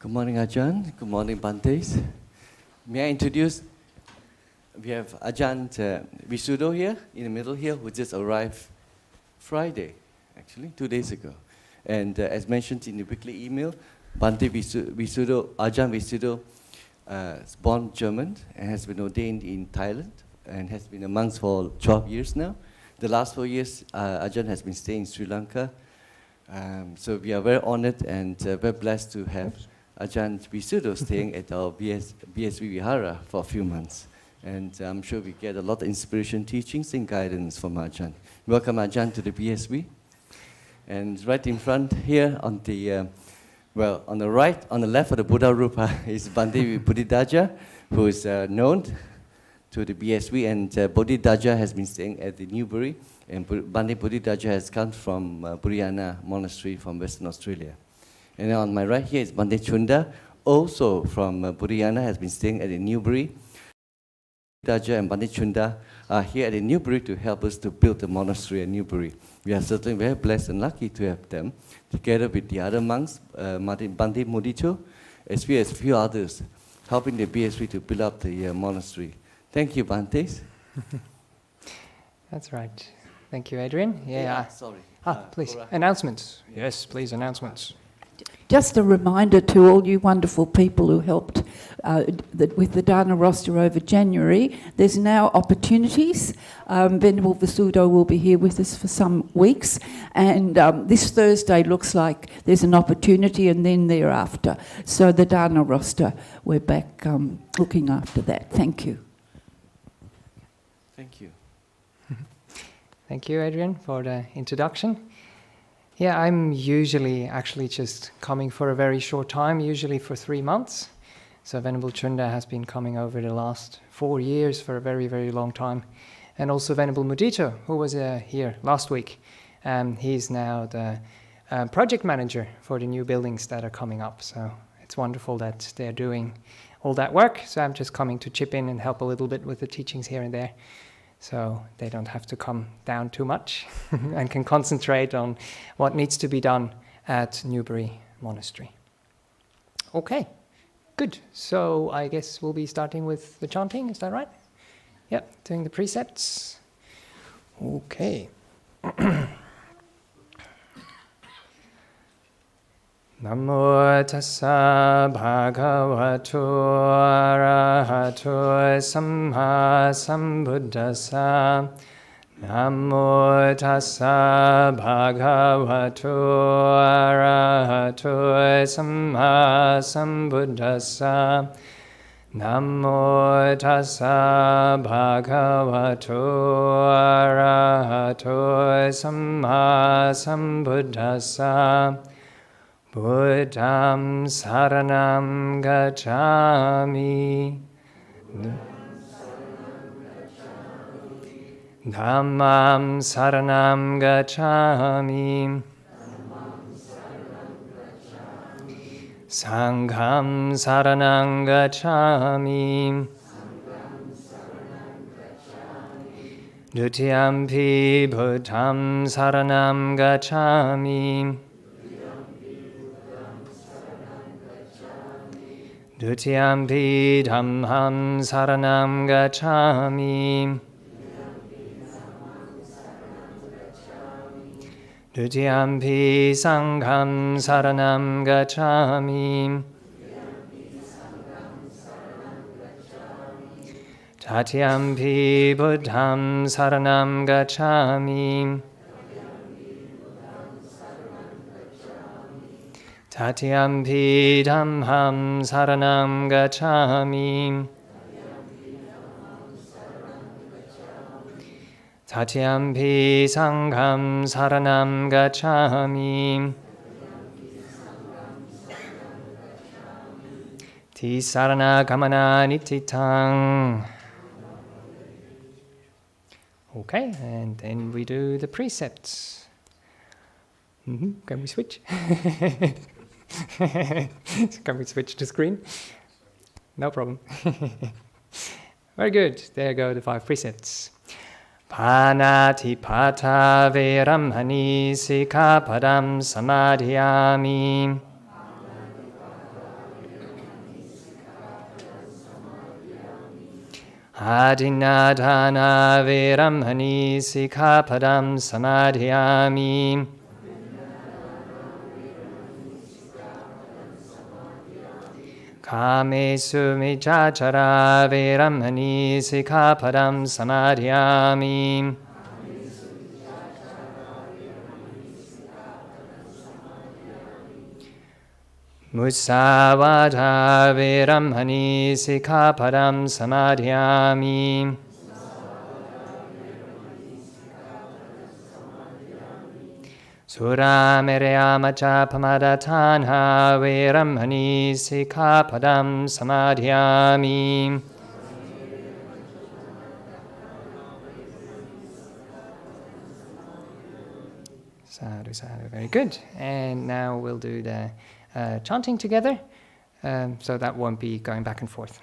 Good morning, Ajahn. Good morning, Bhantes. May I introduce, we have Ajahn Visuddho here, in the middle here, who just arrived Friday, actually, 2 days ago. And as mentioned in the weekly email, Bhante Visuddho, Ajahn Visuddho is born German and has been ordained in Thailand and has been a monk for 12 years now. The last 4 years, Ajahn has been staying in Sri Lanka. So we are very honored and very blessed to have Ajahn Visuddho staying at our BSV Vihara for a few months. And I'm sure we get a lot of inspiration, teachings, and guidance from Ajahn. Welcome, Ajahn, to the BSV. And right in front here on the, on the right, on the left of the Buddha Rupa is Bhante Bodhidhaja, who is known to the BSV, and Bodhidhaja has been staying at the Newbury, and Bhante Bodhidhaja has come from Bodhinyana Monastery from Western Australia. And on my right here is Bhante Chunda, also from Bodhinyana, has been staying at the Newbury. Bodhidhaja and Bhante Chunda are here at the Newbury to help us to build the monastery at Newbury. We are certainly very blessed and lucky to have them, together with the other monks, Bhante Mudito, as well as a few others, helping the BSV to build up the monastery. Thank you, Bhantes. That's right. Thank you, Adrian. Yeah. Sorry. Please. Announcements. Yes, please, announcements. Just a reminder to all you wonderful people who helped with the Dana roster over January, there's now opportunities. Venerable Visuddho will be here with us for some weeks, and this Thursday looks like there's an opportunity, and then thereafter. So the Dana roster, we're back looking after that. Thank you. Thank you. Thank you, Adrian, for the introduction. Yeah, I'm usually actually just coming for a very short time, usually for 3 months. So Venerable Chunda has been coming over the last 4 years for a very, very long time. And also Venerable Mudito, who was here last week. He's now the project manager for the new buildings that are coming up. So it's wonderful that they're doing all that work. So I'm just coming to chip in and help a little bit with the teachings here and there, so they don't have to come down too much and can concentrate on what needs to be done at Newbury Monastery. Okay, good. So I guess we'll be starting with the chanting, is that right? Yep, doing the precepts. Okay. Namo tassa bhagavato arahato samma sambuddhassa. Namo tassa bhagavato arahato samma sambuddhassa. Namo tassa bhagavato arahato samma sambuddhassa. Buddham saranam gacchami. Dhammam saranam gacchami. Sangham saranam gacchami. Dutiyampi buddham saranam gacchami. Dutiyampi dhammam saranam gacchami. Dutiyampi sangham saranam gacchami. Tatyampi buddham saranam gacchami. Tatyampi dhammam saranam gacchami. Tatyampi sangham saranam gacchami. Tisarana kamana nititang. Okay, and then we do the precepts. Can we switch? Can we switch the screen? No problem. Very good. There go the 5 precepts. Panatipata veramani sikhapadam samadhiyami. Adinadana Veramani Sikkhapadam Samadhiyami. Kamesu Michachara Veramani Sikkhapadam Samadhiyami. Musavada Veramani Sikkhapadam Samadhiyami. Suramereyamacha Pamadatana Veramani Sikkhapadam Samadhiyami. Sadhu, sadhu, very good. And now we'll do the chanting together, so that won't be going back and forth.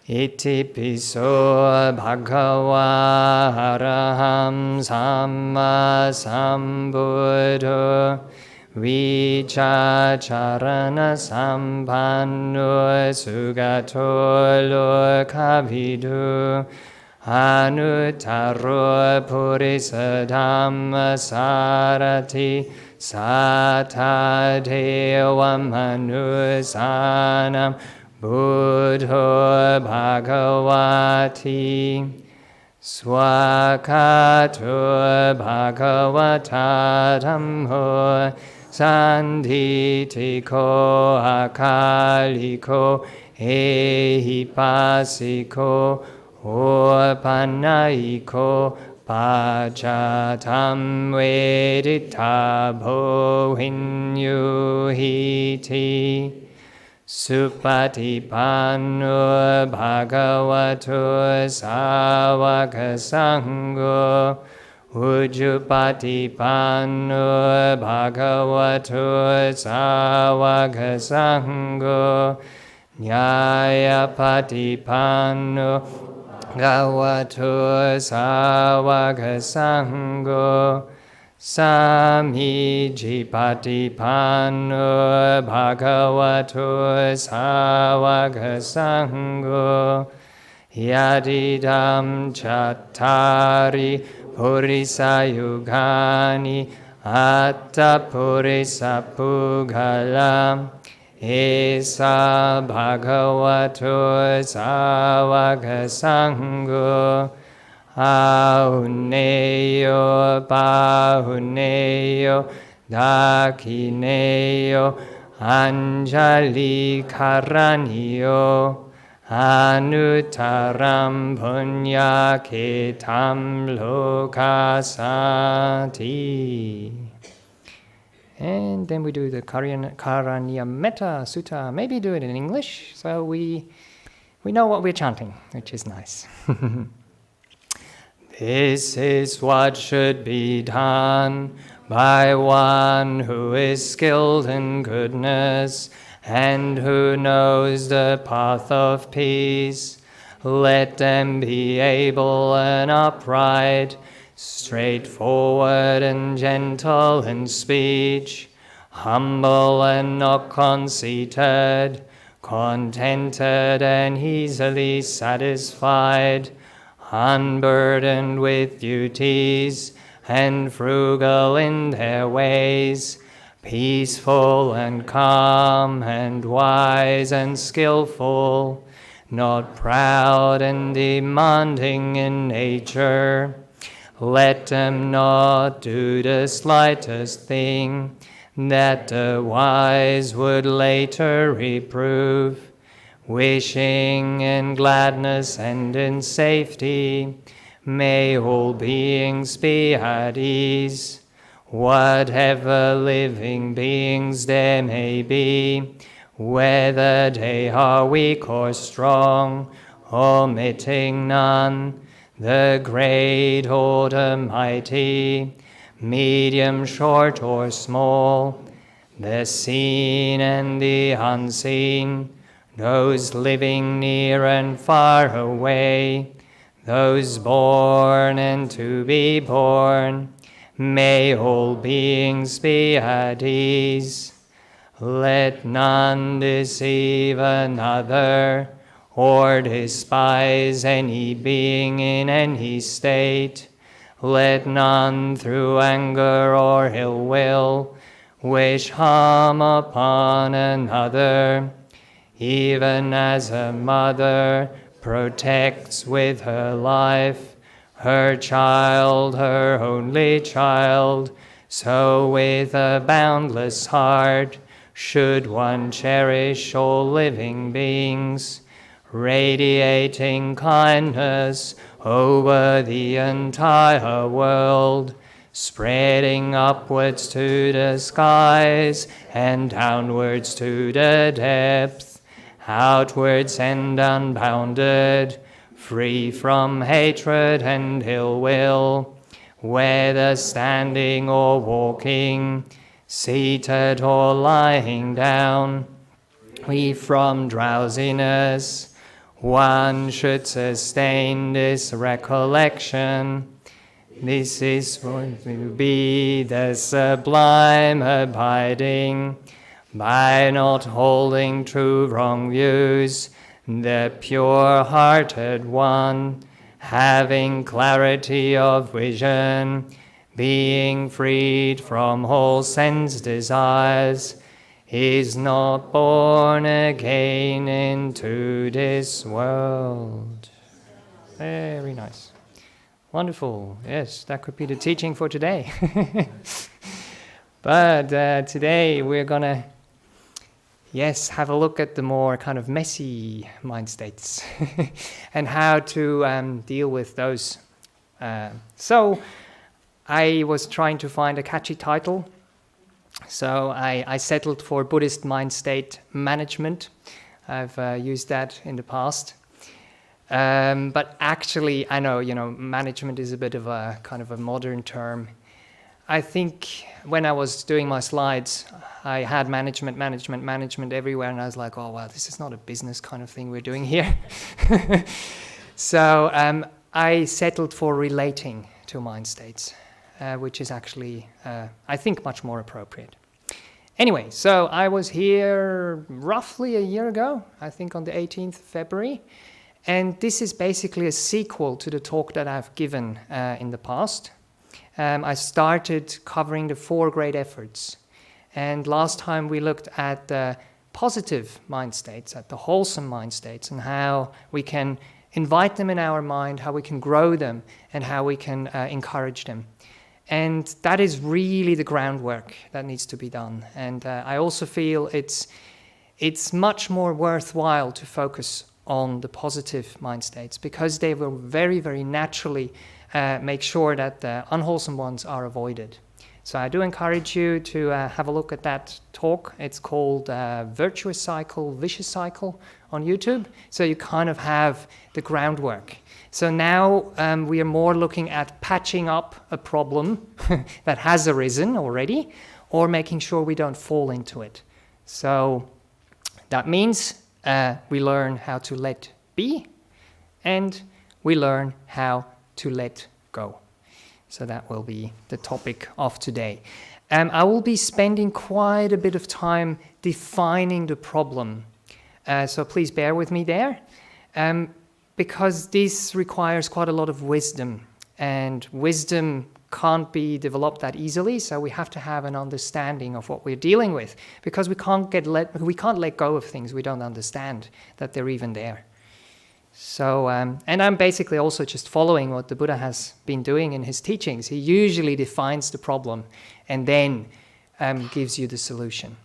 Iti piso bhagava araham samma sambuddho vichacharana sampanno sugato lokavidu anuttaro purisa dhamma sarati Sata Deva Manusanam Buddho Bhagavati Swakato Bhagavata Dhammo Sanditiko Akaliko Ehipasiko Opanaiko Pachatam vedita bhohinyuhiti Supatipanno bhagavato savaka sangho Ujjupatipanno bhagavato savaka sangho Nyayapatipanno Gavato Savaka Sangho Samijipatipanno Bhagavato Savaka Sangho Yadidam Chattari Purisa Yugani Atta Purisa Pugalam Esa Bhagavato Savaka Sangho Ahuneyo Pahuneyo Dakineyo Anjali Karaniyo Anuttaram Punya Ketam Lokasati. And then we do the Karanyametta Sutta. Maybe do it in English, so we know what we're chanting, which is nice. This is what should be done by one who is skilled in goodness and who knows the path of peace. Let them be able and upright, straightforward and gentle in speech, humble and not conceited, contented and easily satisfied, unburdened with duties, and frugal in their ways, peaceful and calm and wise and skillful, not proud and demanding in nature. Let them not do the slightest thing that the wise would later reprove, wishing in gladness and in safety. May all beings be at ease, whatever living beings there may be, whether they are weak or strong, omitting none, the great or the mighty, medium, short or small, the seen and the unseen, those living near and far away, those born and to be born, may all beings be at ease. Let none deceive another or despise any being in any state. Let none through anger or ill will wish harm upon another, even as a mother protects with her life her child, her only child, so with a boundless heart should one cherish all living beings, radiating kindness over the entire world, spreading upwards to the skies and downwards to the depth, outwards and unbounded, free from hatred and ill will, whether standing or walking, seated or lying down, free from drowsiness. One should sustain this recollection. This is what will be the sublime abiding, by not holding true wrong views, the pure-hearted one, having clarity of vision, being freed from all sense desires, is not born again into this world. Very nice. Wonderful. Yes, that could be the teaching for today. But today we're going to, have a look at the more kind of messy mind states and how to deal with those. So I was trying to find a catchy title. So I settled for Buddhist mind state management. I've used that in the past. But actually, I know, management is a bit of a kind of a modern term. I think when I was doing my slides, I had management everywhere, and I was like, oh, wow, this is not a business kind of thing we're doing here. So I settled for relating to mind states, which is actually, I think, much more appropriate. Anyway, so I was here roughly a year ago, I think on the 18th of February, and this is basically a sequel to the talk that I've given in the past. I started covering the 4 great efforts, and last time we looked at the positive mind states, at the wholesome mind states, and how we can invite them in our mind, how we can grow them, and how we can encourage them. And that is really the groundwork that needs to be done. And I also feel it's much more worthwhile to focus on the positive mind states, because they will very, very naturally make sure that the unwholesome ones are avoided. So I do encourage you to have a look at that talk. It's called Virtuous Cycle, Vicious Cycle on YouTube. So you kind of have the groundwork. So now we are more looking at patching up a problem that has arisen already, or making sure we don't fall into it. So that means we learn how to let be, and we learn how to let go. So that will be the topic of today. I will be spending quite a bit of time defining the problem. So please bear with me there, because this requires quite a lot of wisdom, and wisdom can't be developed that easily. So we have to have an understanding of what we're dealing with, because we can't let go of things we don't understand that they're even there. So, and I'm basically also just following what the Buddha has been doing in his teachings. He usually defines the problem and then gives you the solution.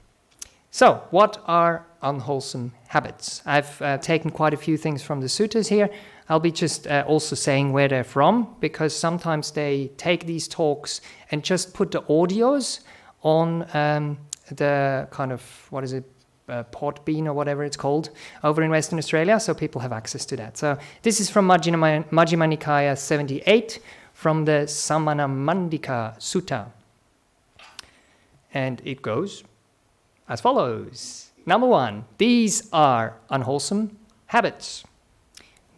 So, what are unwholesome habits? I've taken quite a few things from the suttas here. I'll be just also saying where they're from, because sometimes they take these talks and just put the audios on the kind of, pot bean or whatever it's called over in Western Australia, so people have access to that. So this is from Majjhima Nikaya 78, from the Samanamandika Sutta. And it goes as follows. Number 1, these are unwholesome habits.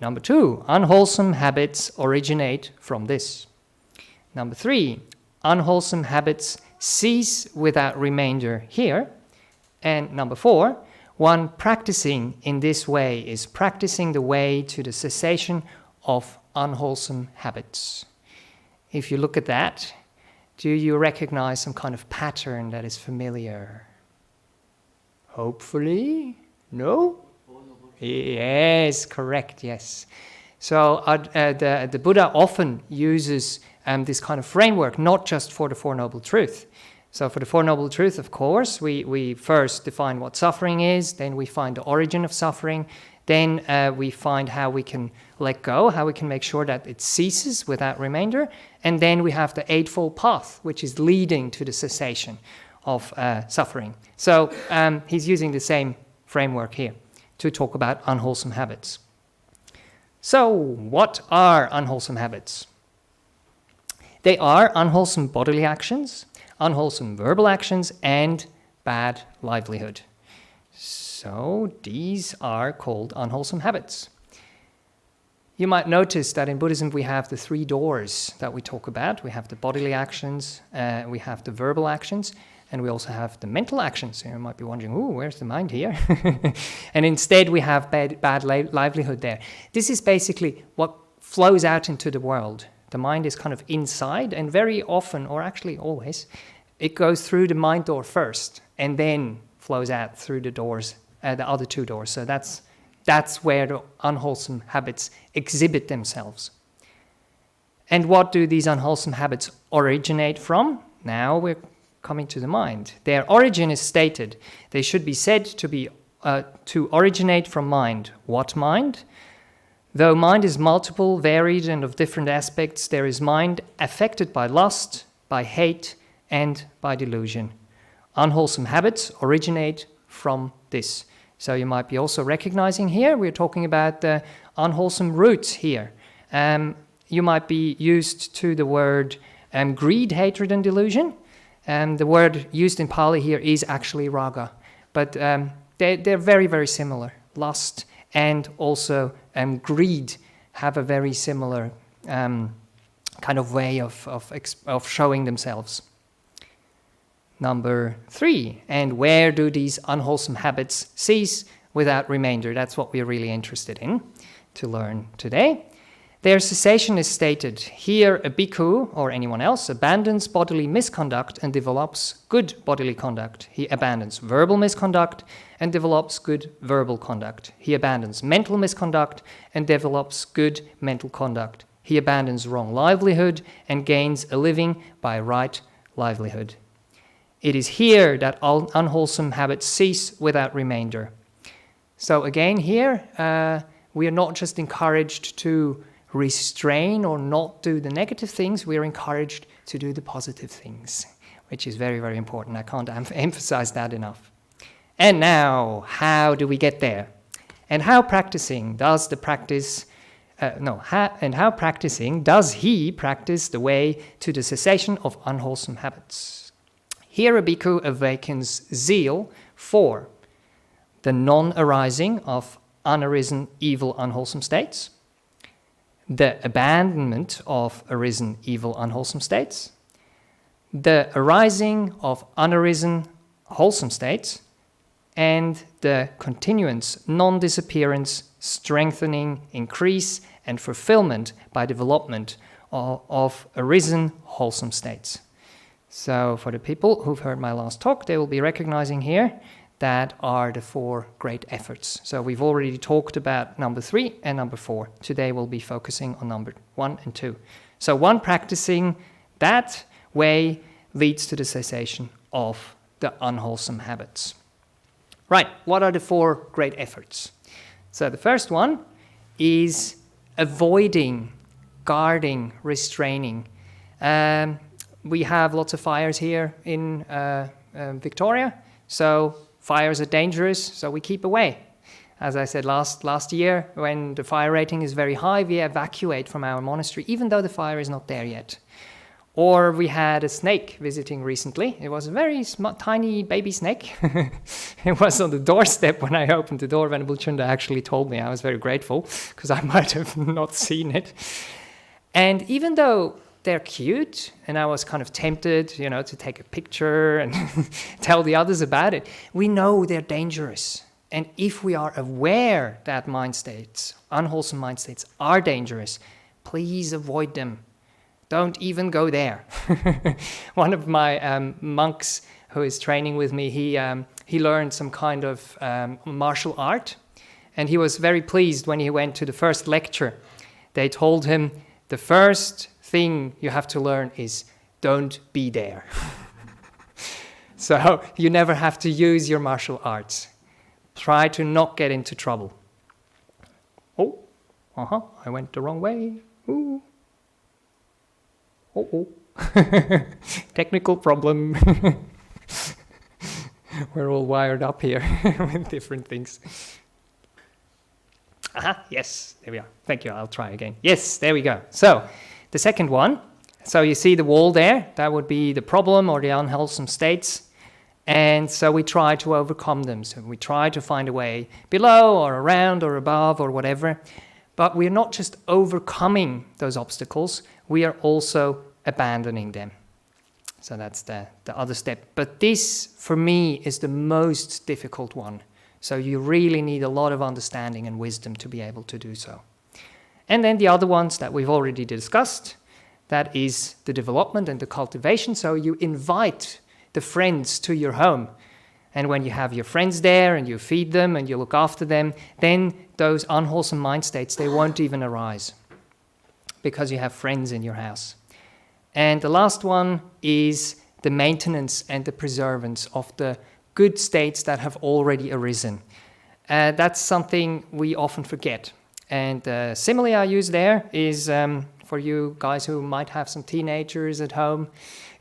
Number 2, unwholesome habits originate from this. Number 3, unwholesome habits cease without remainder here. And number 4, one practicing in this way is practicing the way to the cessation of unwholesome habits. If you look at that, do you recognize some kind of pattern that is familiar? Hopefully? No? Yes, correct, yes. So the Buddha often uses this kind of framework, not just for the Four Noble Truths. So for the Four Noble Truths, of course, we first define what suffering is, then we find the origin of suffering, then we find how we can let go, how we can make sure that it ceases without remainder, and then we have the Eightfold Path, which is leading to the cessation of suffering. So he's using the same framework here to talk about unwholesome habits. So what are unwholesome habits? They are unwholesome bodily actions, unwholesome verbal actions, and bad livelihood. So these are called unwholesome habits. You might notice that in Buddhism we have the three doors that we talk about. We have the bodily actions, we have the verbal actions, and we also have the mental actions. You might be wondering, ooh, where's the mind here? And instead we have bad livelihood there. This is basically what flows out into the world. The mind is kind of inside, and very often, or actually always, it goes through the mind door first, and then flows out through the doors, the other two doors. So that's where the unwholesome habits exhibit themselves. And what do these unwholesome habits originate from? Now we're coming to the mind. Their origin is stated. They should be said to originate from mind. What mind? Though mind is multiple, varied, and of different aspects, there is mind affected by lust, by hate, and by delusion. Unwholesome habits originate from this. So you might be also recognizing here, we're talking about the unwholesome roots here. You might be used to the word greed, hatred, and delusion. The word used in Pali here is actually raga. But they're very, very similar. Lust and also greed have a very similar kind of way of showing themselves. Number 3, and where do these unwholesome habits cease without remainder? That's what we're really interested in to learn today. Their cessation is stated. Here a bhikkhu, or anyone else, abandons bodily misconduct and develops good bodily conduct. He abandons verbal misconduct and develops good verbal conduct. He abandons mental misconduct and develops good mental conduct. He abandons wrong livelihood and gains a living by right livelihood. It is here that all unwholesome habits cease without remainder. So again here, we are not just encouraged to restrain or not do the negative things, we are encouraged to do the positive things, which is very, very important. I can't emphasize that enough. And now, how do we get there? And how practicing does he practice the way to the cessation of unwholesome habits? Here a bhikkhu awakens zeal for the non-arising of unarisen evil unwholesome states, the abandonment of arisen evil unwholesome states, the arising of unarisen wholesome states, and the continuance, non-disappearance, strengthening, increase, and fulfillment by development of arisen wholesome states. So for the people who've heard my last talk, they will be recognizing here that are the 4 great efforts. So we've already talked about number 3 and number 4. Today we'll be focusing on number 1 and 2. So one practicing that way leads to the cessation of the unwholesome habits. Right, what are the 4 great efforts? So the first one is avoiding, guarding, restraining. We have lots of fires here in Victoria, so fires are dangerous, so we keep away. As I said last year, when the fire rating is very high, we evacuate from our monastery, even though the fire is not there yet. Or we had a snake visiting recently. It was a very tiny baby snake. It was on the doorstep when I opened the door. Venerable Chunda actually told me. I was very grateful, because I might have not seen it. And even though they're cute, and I was kind of tempted, to take a picture and tell the others about it, we know they're dangerous. And if we are aware that mind states, unwholesome mind states, are dangerous, please avoid them. Don't even go there. One of my monks who is training with me, he learned some kind of martial art, and he was very pleased when he went to the first lecture. They told him, the first thing you have to learn is don't be there. So you never have to use your martial arts. Try to not get into trouble. Oh, I went the wrong way. Ooh. Oh. Technical problem. We're all wired up here with different things. Yes, there we are. Thank you, I'll try again. Yes, there we go. So, the second one. So you see the wall there? That would be the problem or the unwholesome states. And so we try to overcome them. So we try to find a way below or around or above or whatever. But we're not just overcoming those obstacles, we are also abandoning them. So that's the other step. But this, for me, is the most difficult one. So you really need a lot of understanding and wisdom to be able to do so. And then the other ones that we've already discussed, that is the development and the cultivation. So you invite the friends to your home. And when you have your friends there and you feed them and you look after them, then those unwholesome mind states, they won't even arise because you have friends in your house. And the last one is the maintenance and the preservance of the good states that have already arisen. That's something we often forget. And the simile I use there is for you guys who might have some teenagers at home.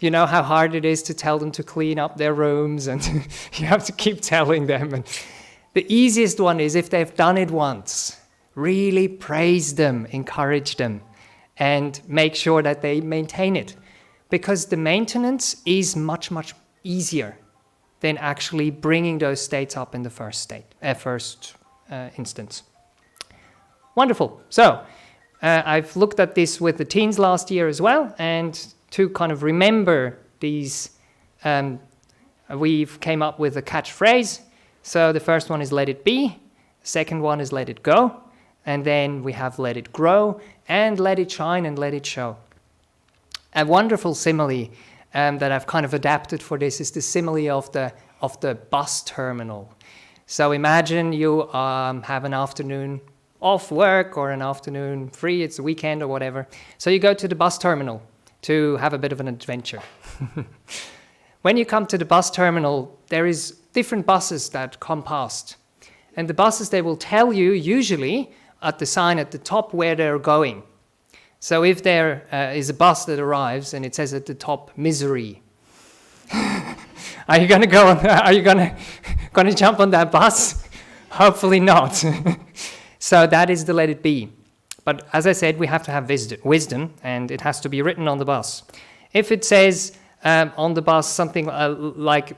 You know how hard it is to tell them to clean up their rooms, and you have to keep telling them. And the easiest one is if they've done it once, really praise them, encourage them, and make sure that they maintain it. Because the maintenance is much, much easier than actually bringing those states up in the first instance. Wonderful. So I've looked at this with the teens last year as well, and to kind of remember these, we've came up with a catchphrase. So the first one is let it be, the second one is let it go, and then we have let it grow, and let it shine, and let it show. A wonderful simile that I've kind of adapted for this is the simile of the bus terminal. So imagine you have an afternoon off work or an afternoon free, it's a weekend or whatever. So you go to the bus terminal to have a bit of an adventure. When you come to the bus terminal, there is different buses that come past. And the buses, they will tell you usually at the sign at the top where they're going. So if there is a bus that arrives and it says at the top, misery, are you going to go on, are you going to jump on that bus? Hopefully not. So that is the let it be. But as I said, we have to have wisdom, and it has to be written on the bus. If it says on the bus something like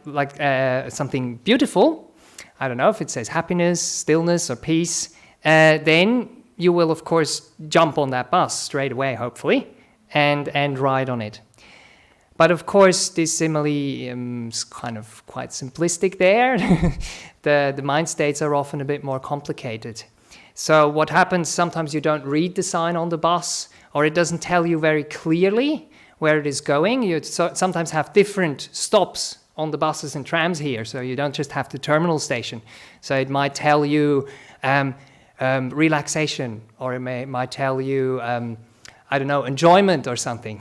something beautiful, I don't know if it says happiness, stillness, or peace, then you will, of course, jump on that bus straight away, hopefully, and ride on it. But of course, this simile is kind of quite simplistic there. The mind states are often a bit more complicated. So what happens, sometimes you don't read the sign on the bus, or it doesn't tell you very clearly where it is going. You sometimes have different stops on the buses and trams here, so you don't just have the terminal station. So it might tell you relaxation, or it might tell you, I don't know, enjoyment or something.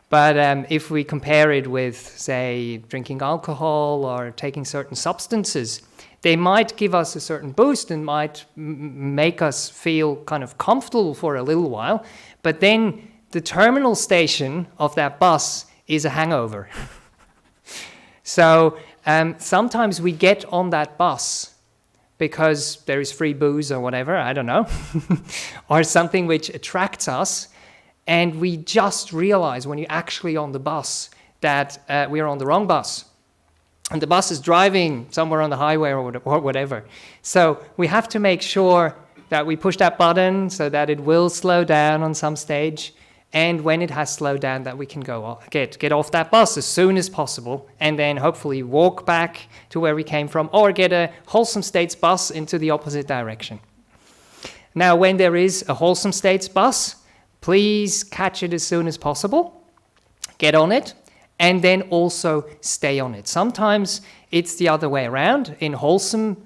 But if we compare it with, say, drinking alcohol or taking certain substances, they might give us a certain boost and might make us feel kind of comfortable for a little while, but then the terminal station of that bus is a hangover. So sometimes we get on that bus because there is free booze or whatever, I don't know, or something which attracts us, and we just realize when you're actually on the bus that we're on the wrong bus. And the bus is driving somewhere on the highway or whatever. So we have to make sure that we push that button so that it will slow down on some stage, and when it has slowed down, that we can get off that bus as soon as possible, and then hopefully walk back to where we came from, or get a wholesome states bus into the opposite direction. Now, when there is a wholesome states bus, please catch it as soon as possible, get on it, and then also stay on it. Sometimes it's the other way around. In wholesome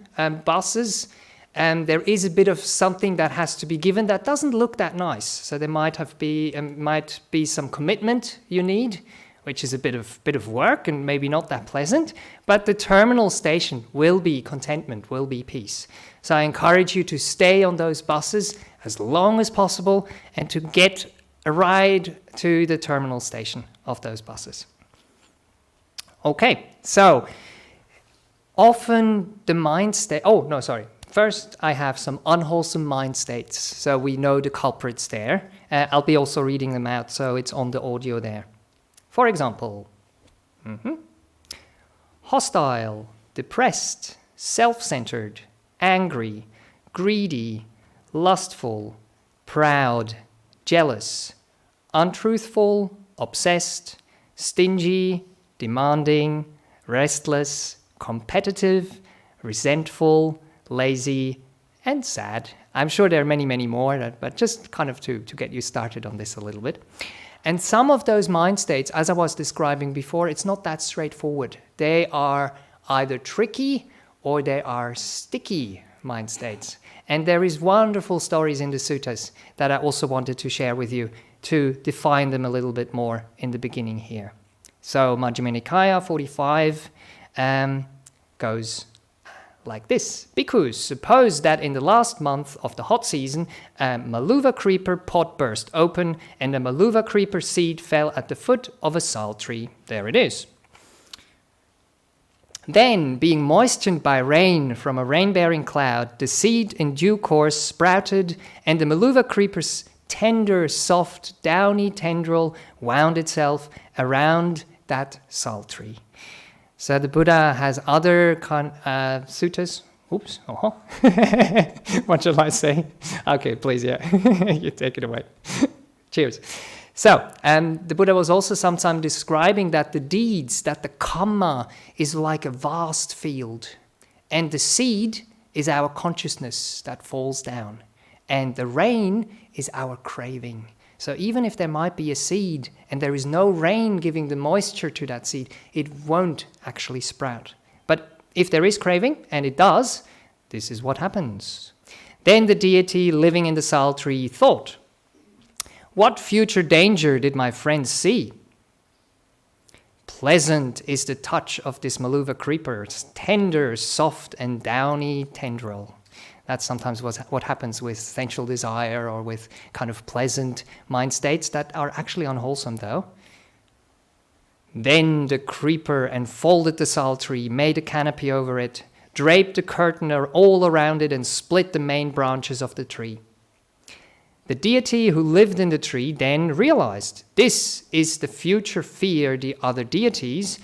buses, there is a bit of something that has to be given that doesn't look that nice. So there might be some commitment you need, which is a bit of work and maybe not that pleasant. But the terminal station will be contentment, will be peace. So I encourage you to stay on those buses as long as possible and to get a ride to the terminal station of those buses. Okay, so often the mind state... First, I have some unwholesome mind states, so we know the culprits there. I'll be also reading them out, so it's on the audio there. For example, hostile, depressed, self-centered, angry, greedy, lustful, proud, jealous, untruthful, obsessed, stingy, demanding, restless, competitive, resentful, lazy, and sad. I'm sure there are many, many more, but just kind of to get you started on this a little bit. And some of those mind states, as I was describing before, it's not that straightforward. They are either tricky or they are sticky mind states. And there is wonderful stories in the suttas that I also wanted to share with you to define them a little bit more in the beginning here. So Majjhima Nikaya 45 goes like this. Bhikkhus, suppose that in the last month of the hot season, a Maluva creeper pot burst open and a Maluva creeper seed fell at the foot of a sal tree. There it is. Then, being moistened by rain from a rain-bearing cloud, the seed in due course sprouted, and the Maluva creeper's tender, soft, downy tendril wound itself around that sal tree. So the Buddha has other suttas. Oops. What shall I say? Okay, please, yeah. You take it away. Cheers. So, the Buddha was also sometimes describing that the deeds, that the kamma is like a vast field. And the seed is our consciousness that falls down. And the rain is our craving. So even if there might be a seed and there is no rain giving the moisture to that seed, it won't actually sprout. But if there is craving, and it does, this is what happens. Then the deity living in the sal tree thought, what future danger did my friend see? Pleasant is the touch of this Maluva creeper's tender, soft, and downy tendril. That's sometimes what happens with sensual desire or with kind of pleasant mind states that are actually unwholesome, though. Then the creeper enfolded the sal tree, made a canopy over it, draped the curtain all around it, and split the main branches of the tree. The deity who lived in the tree then realized this is the future fear the other deities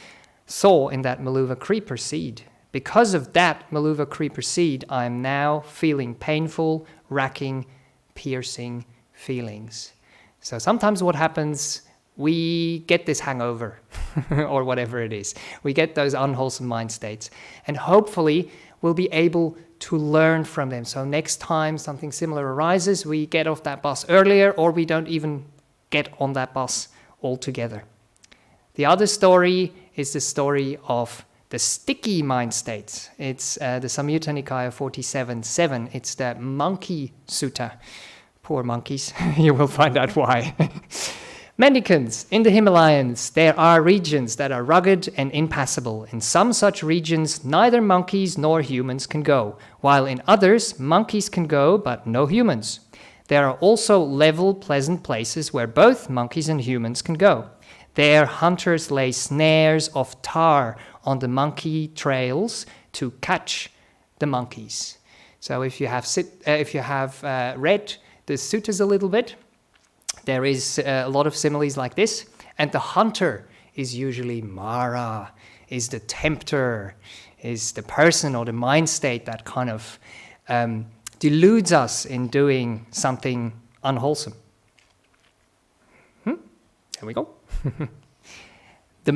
saw in that Maluva creeper seed. Because of that Maluva creeper seed, I am now feeling painful, racking, piercing feelings. So sometimes what happens, we get this hangover or whatever it is. We get those unwholesome mind states. And hopefully we'll be able to learn from them. So next time something similar arises, we get off that bus earlier or we don't even get on that bus altogether. The other story is the story of the sticky mind states. It's the Samyutta Nikaya 47.7. It's the monkey sutta. Poor monkeys. You will find out why. Mendicants, in the Himalayas, there are regions that are rugged and impassable. In some such regions, neither monkeys nor humans can go, while in others, monkeys can go, but no humans. There are also level, pleasant places where both monkeys and humans can go. There, hunters lay snares of tar on the monkey trails to catch the monkeys. So if you have read the suttas a little bit, there is a lot of similes like this. And the hunter is usually Mara, is the tempter, is the person or the mind state that kind of deludes us in doing something unwholesome. Here we go. The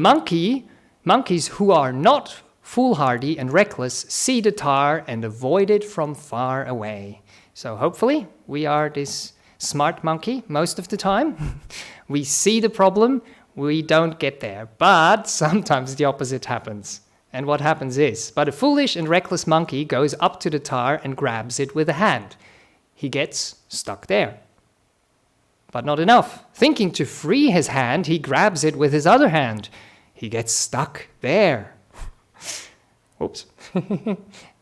monkeys who are not foolhardy and reckless see the tar and avoid it from far away. So hopefully we are this smart monkey most of the time. We see the problem, we don't get there. But sometimes the opposite happens. And what happens is, but a foolish and reckless monkey goes up to the tar and grabs it with a hand. He gets stuck there. But not enough. Thinking to free his hand, he grabs it with his other hand. He gets stuck there. Oops.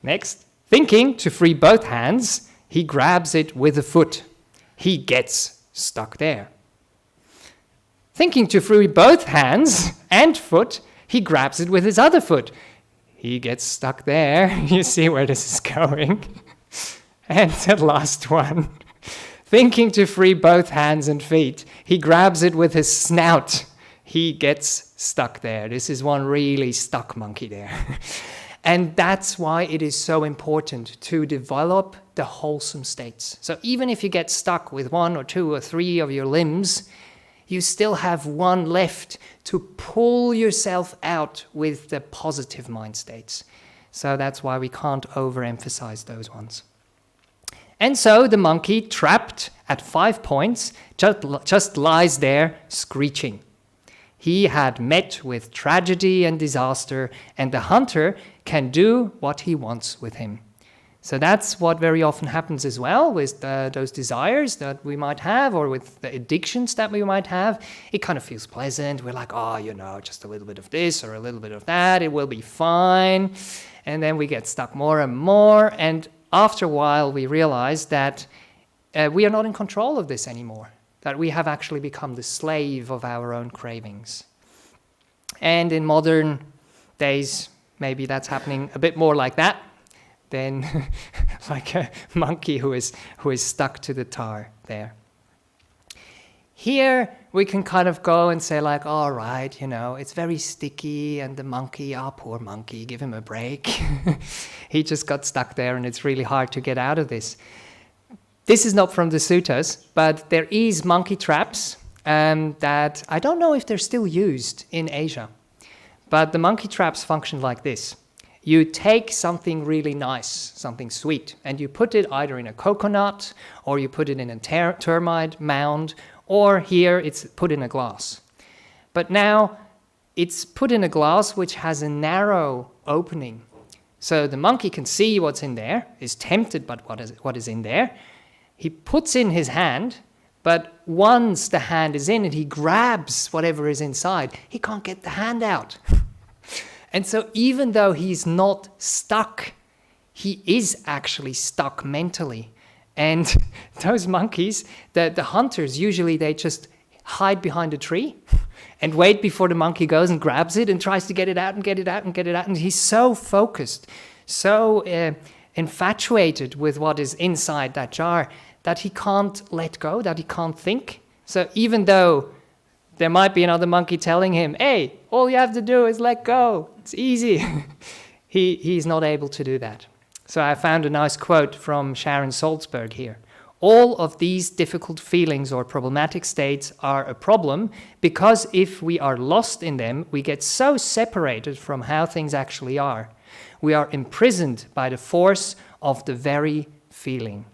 Next. Thinking to free both hands, he grabs it with a foot. He gets stuck there. Thinking to free both hands and foot, he grabs it with his other foot. He gets stuck there. You see where this is going. And the last one. Thinking to free both hands and feet, he grabs it with his snout. He gets stuck there. This is one really stuck monkey there. And that's why it is so important to develop the wholesome states. So even if you get stuck with 1 or 2 or 3 of your limbs, you still have one left to pull yourself out with the positive mind states. So that's why we can't overemphasize those ones. And so the monkey, trapped at 5 points, just lies there screeching. He had met with tragedy and disaster, and the hunter can do what he wants with him. So that's what very often happens as well with those desires that we might have, or with the addictions that we might have. It kind of feels pleasant. We're like, just a little bit of this or a little bit of that. It will be fine. And then we get stuck more and more. And after a while, we realize that we are not in control of this anymore, that we have actually become the slave of our own cravings. And in modern days, maybe that's happening a bit more like that than like a monkey who is stuck to the tar there. Here, we can kind of go and say like, all right, it's very sticky, and the monkey, poor monkey, give him a break. He just got stuck there, and it's really hard to get out of this. This is not from the suttas, but there is monkey traps that I don't know if they're still used in Asia. But the monkey traps function like this. You take something really nice, something sweet, and you put it either in a coconut, or you put it in a termite mound, or here it's put in a glass. But now it's put in a glass which has a narrow opening. So the monkey can see what's in there, is tempted by what is in there. He puts in his hand, but once the hand is in and he grabs whatever is inside, he can't get the hand out. And so even though he's not stuck, he is actually stuck mentally. And those monkeys, the hunters, usually they just hide behind a tree and wait before the monkey goes and grabs it and tries to get it out and get it out and get it out. And he's so focused, so infatuated with what is inside that jar that he can't let go, that he can't think. So even though there might be another monkey telling him, hey, all you have to do is let go, it's easy, he's not able to do that. So I found a nice quote from Sharon Salzberg here. All of these difficult feelings or problematic states are a problem because if we are lost in them, we get so separated from how things actually are. We are imprisoned by the force of the very feeling.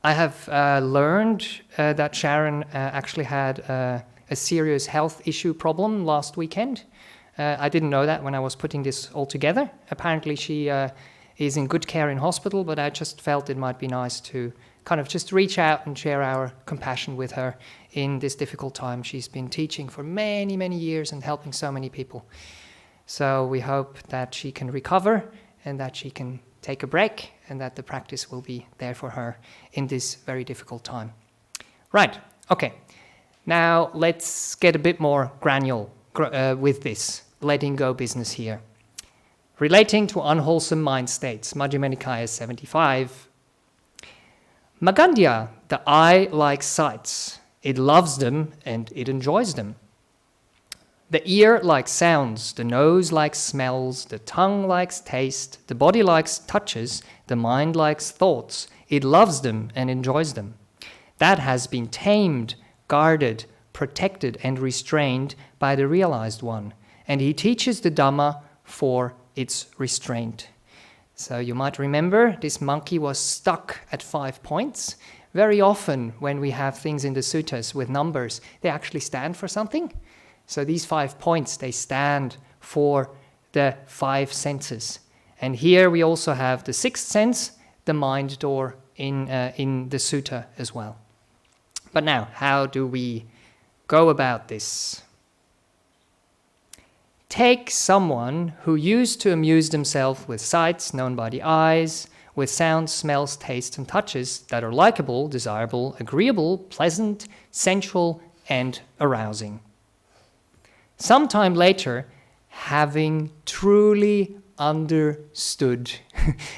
I have learned that Sharon actually had a serious health issue problem last weekend. I didn't know that when I was putting this all together. Apparently she is in good care in hospital, but I just felt it might be nice to kind of just reach out and share our compassion with her in this difficult time. She's been teaching for many, many years and helping so many people. So we hope that she can recover and that she can take a break and that the practice will be there for her in this very difficult time. Right, okay. Now let's get a bit more granular with this letting go business here. Relating to unwholesome mind states, Majjhima Nikaya 75. Magandhya, the eye likes sights. It loves them and it enjoys them. The ear likes sounds, the nose likes smells, the tongue likes taste, the body likes touches, the mind likes thoughts. It loves them and enjoys them. That has been tamed, guarded, protected and restrained by the realized one. And he teaches the Dhamma for its restraint. So you might remember this monkey was stuck at 5 points. Very often when we have things in the suttas with numbers, they actually stand for something. So these 5 points, they stand for the 5 senses. And here we also have the 6th sense, the mind door in the sutta as well. But now, how do we go about this? Take someone who used to amuse themselves with sights known by the eyes, with sounds, smells, tastes, and touches that are likable, desirable, agreeable, pleasant, sensual, and arousing. Sometime later, having truly understood,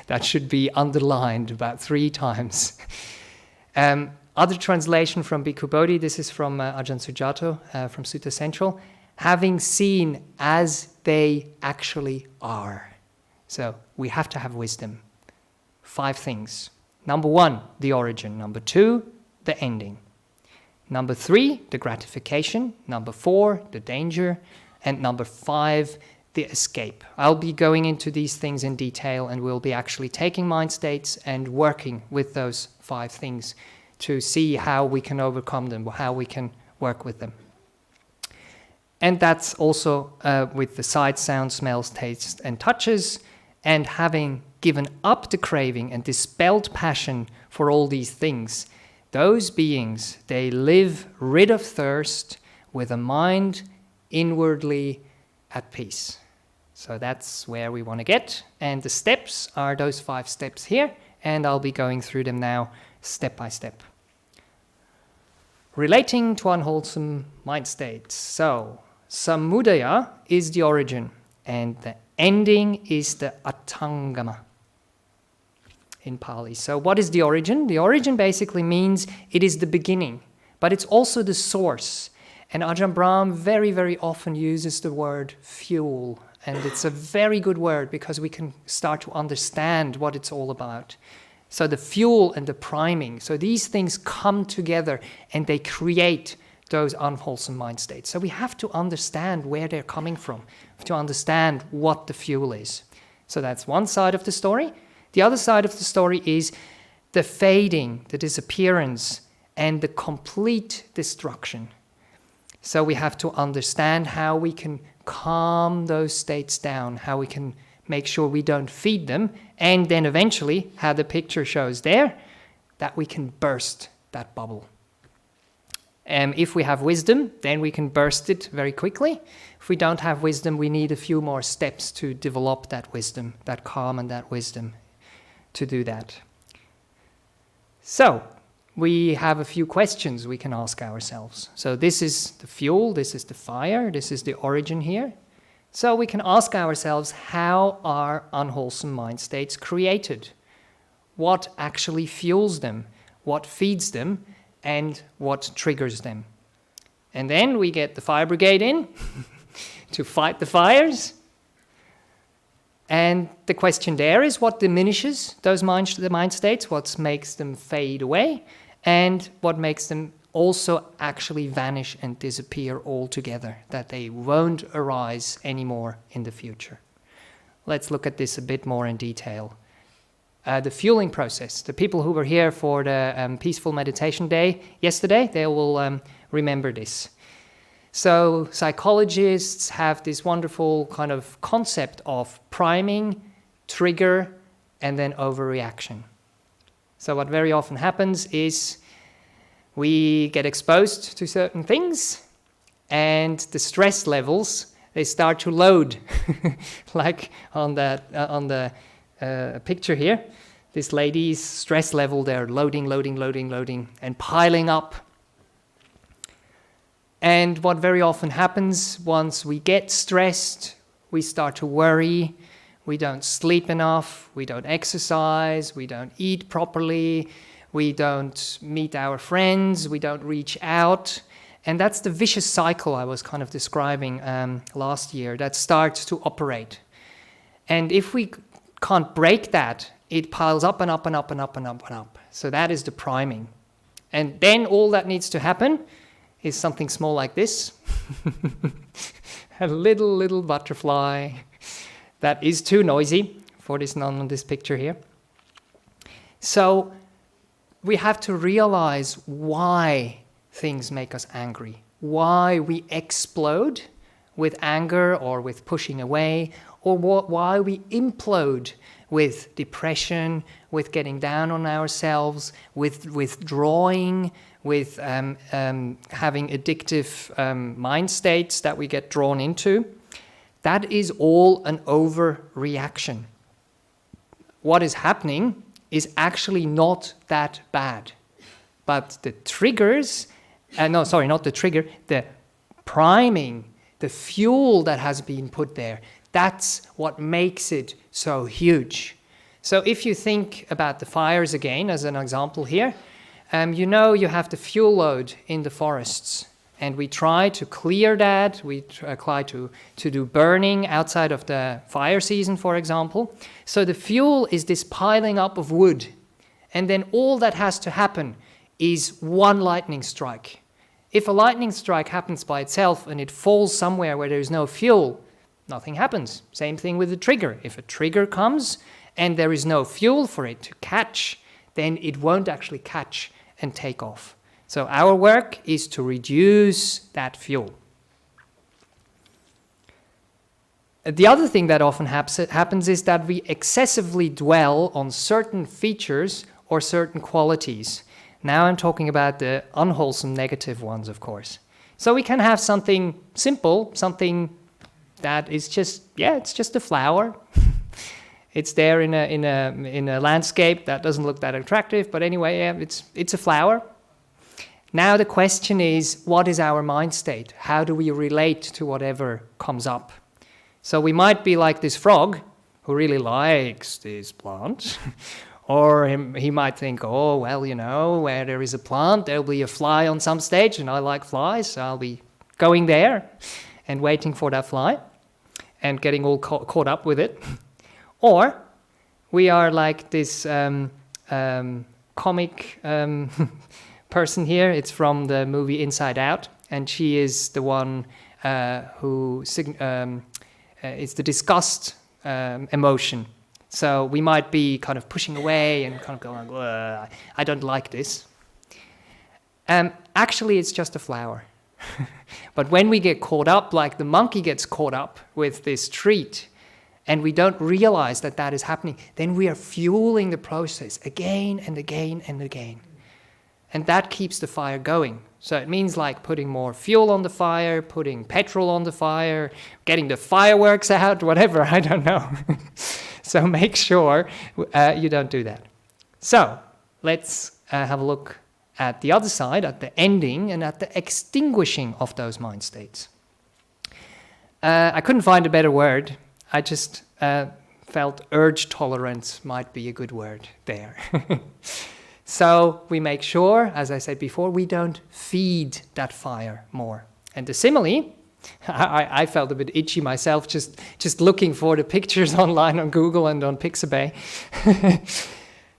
that should be underlined about 3 times. Other translation from Bhikkhu Bodhi, this is from Ajahn Sujato from Sutta Central, having seen as they actually are. So we have to have wisdom. 5 things. Number 1, the origin. Number 2, the ending. Number 3, the gratification. Number 4, the danger. And number 5, the escape. I'll be going into these things in detail, and we'll be actually taking mind states and working with those 5 things to see how we can overcome them, how we can work with them. And that's also with the sight, sound, smells, tastes, and touches, and having given up the craving and dispelled passion for all these things, those beings, they live rid of thirst with a mind inwardly at peace. So that's where we want to get. And the steps are those 5 steps here, and I'll be going through them now step by step. Relating to unwholesome mind states. So, samudaya is the origin, and the ending is the atangama in Pali. So what is the origin? The origin basically means it is the beginning, but it's also the source. And Ajahn Brahm very, very often uses the word fuel. And it's a very good word because we can start to understand what it's all about. So the fuel and the priming. So these things come together and they create those unwholesome mind states. So we have to understand where they're coming from, to understand what the fuel is. So that's one side of the story. The other side of the story is the fading, the disappearance, and the complete destruction. So we have to understand how we can calm those states down, how we can make sure we don't feed them, and then eventually, how the picture shows there, that we can burst that bubble. If we have wisdom, then we can burst it very quickly. If we don't have wisdom, we need a few more steps to develop that wisdom, that calm and that wisdom to do that. So, we have a few questions we can ask ourselves. So this is the fuel, this is the fire, this is the origin here. So we can ask ourselves, how are unwholesome mind states created? What actually fuels them? What feeds them? And what triggers them? And then we get the fire brigade in to fight the fires. And the question there is, what diminishes those the mind states? What makes them fade away? And what makes them also actually vanish and disappear altogether, that they won't arise anymore in the future? Let's look at this a bit more in detail. The fueling process. The people who were here for the Peaceful Meditation Day yesterday, they will remember this. So psychologists have this wonderful kind of concept of priming, trigger, and then overreaction. So what very often happens is we get exposed to certain things, and the stress levels, they start to load, like on the picture here. This lady's stress level, they're loading, and piling up. And what very often happens, once we get stressed, we start to worry, we don't sleep enough, we don't exercise, we don't eat properly, we don't meet our friends, we don't reach out. And that's the vicious cycle I was kind of describing last year that starts to operate. And if we can't break that, it piles up and up and up and up and up and up. So that is the priming. And then all that needs to happen, is something small like this. A little butterfly that is too noisy for this nun on this picture here. So we have to realize why things make us angry, why we explode with anger or with pushing away, or why we implode with depression, with getting down on ourselves, with withdrawing, with having addictive mind states that we get drawn into. That is all an overreaction. What is happening is actually not that bad. But the triggers, the priming, the fuel that has been put there, that's what makes it so huge. So if you think about the fires again as an example here, you have the fuel load in the forests. And we try to clear that, we try to do burning outside of the fire season, for example. So the fuel is this piling up of wood. And then all that has to happen is one lightning strike. If a lightning strike happens by itself and it falls somewhere where there is no fuel, nothing happens. Same thing with the trigger. If a trigger comes and there is no fuel for it to catch, then it won't actually catch and take off. So our work is to reduce that fuel. The other thing that often happens is that we excessively dwell on certain features or certain qualities. Now I'm talking about the unwholesome negative ones, of course. So we can have something simple, something that is just, it's just a flower. It's there in a landscape that doesn't look that attractive, but anyway, it's a flower. Now the question is, what is our mind state? How do we relate to whatever comes up? So we might be like this frog who really likes this plant. Or he might think, oh, well, where there is a plant, there'll be a fly on some stage, and I like flies, so I'll be going there and waiting for that fly and getting all caught up with it. Or we are like this comic person here. It's from the movie Inside Out, and she is the one who it's the disgust emotion. So we might be kind of pushing away and kind of going, I don't like this. Actually, it's just a flower. But when we get caught up, like the monkey gets caught up with this treat, and we don't realize that that is happening, then we are fueling the process again and again and again. And that keeps the fire going. So it means like putting more fuel on the fire, putting petrol on the fire, getting the fireworks out, whatever, I don't know. So make sure you don't do that. So let's have a look at the other side, at the ending and at the extinguishing of those mind states. I couldn't find a better word. I just felt urge tolerance might be a good word there. So we make sure, as I said before, we don't feed that fire more. And the simile, I felt a bit itchy myself just looking for the pictures online on Google and on Pixabay.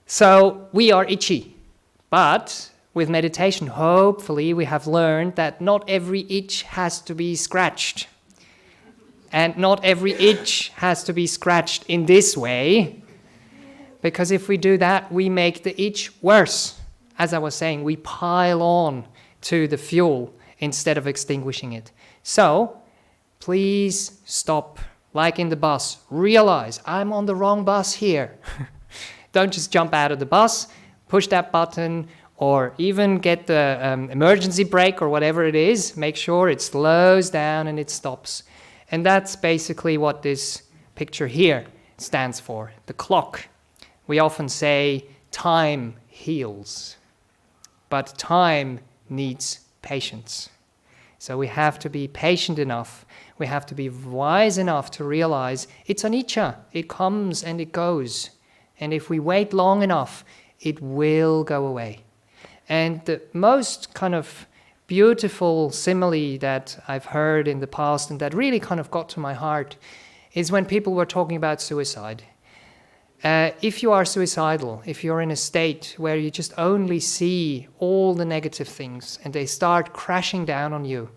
So we are itchy. But with meditation, hopefully we have learned that not every itch has to be scratched. And not every itch has to be scratched in this way. Because if we do that, we make the itch worse. As I was saying, we pile on to the fuel instead of extinguishing it. So, please stop. Like in the bus, realize I'm on the wrong bus here. Don't just jump out of the bus, push that button, or even get the emergency brake or whatever it is. Make sure it slows down and it stops. And that's basically what this picture here stands for, the clock. We often say time heals, but time needs patience. So we have to be patient enough, we have to be wise enough to realize it's anicca, it comes and it goes. And if we wait long enough, it will go away. And the most kind of beautiful simile that I've heard in the past and that really kind of got to my heart is when people were talking about suicide. if you are suicidal, if you're in a state where you just only see all the negative things and they start crashing down on you,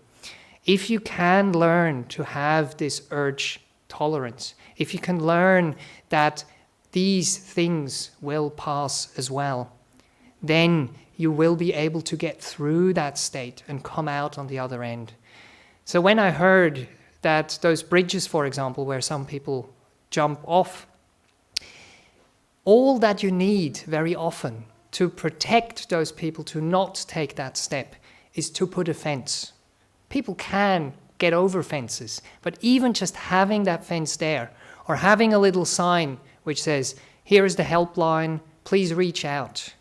if you can learn to have this urge tolerance, if you can learn that these things will pass as well, then you will be able to get through that state and come out on the other end. So when I heard that those bridges, for example, where some people jump off, all that you need very often to protect those people to not take that step is to put a fence. People can get over fences, but even just having that fence there, or having a little sign which says, here is the helpline, please reach out.